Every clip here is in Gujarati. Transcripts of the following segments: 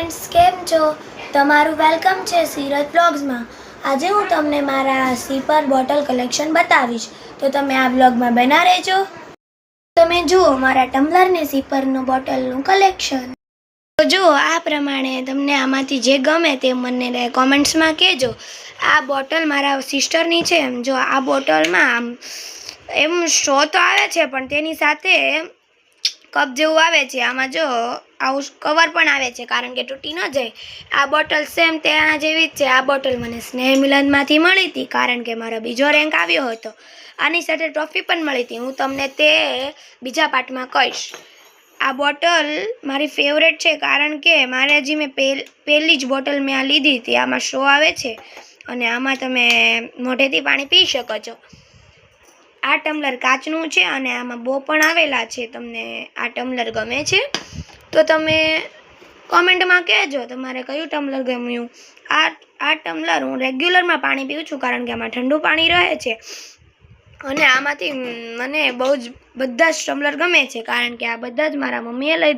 ફ્રેન્ડ્સ, કેમ છો? તમારું વેલકમ છે સીરત બ્લોગ્સમાં. આજે હું તમને મારા સીપર બોટલ કલેક્શન બતાવીશ, તો તમે આ બ્લોગમાં બના રહેજો. તમે જુઓ મારા ટમ્બલરની સીપરનું બોટલનું કલેક્શન. તો જુઓ, આ પ્રમાણે તમને આમાંથી જે ગમે તે મને કોમેન્ટ્સમાં કહેજો. આ બોટલ મારા સિસ્ટરની છે. એમ જો આ બોટલમાં આમ એમ સ્ટ્રો તો આવે છે, પણ તેની સાથે કપ જેવું આવે છે. આમાં જો આવું કવર પણ આવે છે, કારણ કે તૂટી ન જાય. આ બોટલ સેમ તેના જેવી જ છે. આ બોટલ મને સ્નેહ મિલનમાંથી મળી હતી, કારણ કે મારો બીજો રેન્ક આવ્યો હતો. આની સાથે ટ્રોફી પણ મળી હતી. હું તમને તે બીજા પાર્ટમાં કહીશ. આ બોટલ મારી ફેવરેટ છે, કારણ કે મારે હજી મેં પહેલી જ બોટલ મેં આ લીધી હતી. આમાં શો આવે છે અને આમાં તમે મોઢેથી પાણી પી શકો છો. આ ટમ્બલર કાચનું છે અને આમાં બો પણ આવેલા છે. તમને આ ટમ્બલર ગમે છે તો તમે કોમેન્ટમાં કહેજો તમારે કયું ટમ્બલર ગમ્યું. આ ટમ્બલર હું રેગ્યુલરમાં પાણી પીઉં છું, કારણ કે આમાં ઠંડુ પાણી રહે છે. અને આમાંથી મને બહુ જ બધા જ ટમ્બલર ગમે છે, કારણ કે આ બધા જ મારા મમ્મીએ લઈ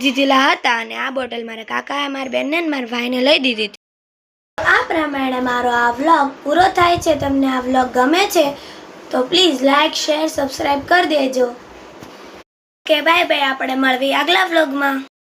દીધેલા હતા. અને આ બોટલ મારા કાકાએ, મારા બેનને અને મારા ભાઈને લઈ દીધી હતી. આ પ્રમાણે મારો આ વ્લોગ પૂરો થાય છે. તમને આ વ્લોગ ગમે છે તો પ્લીઝ લાઈક, શેર, સબસ્ક્રાઈબ કરી દેજો. Okay, bye bye. આપણે મળીએ આગલા વ્લોગમાં.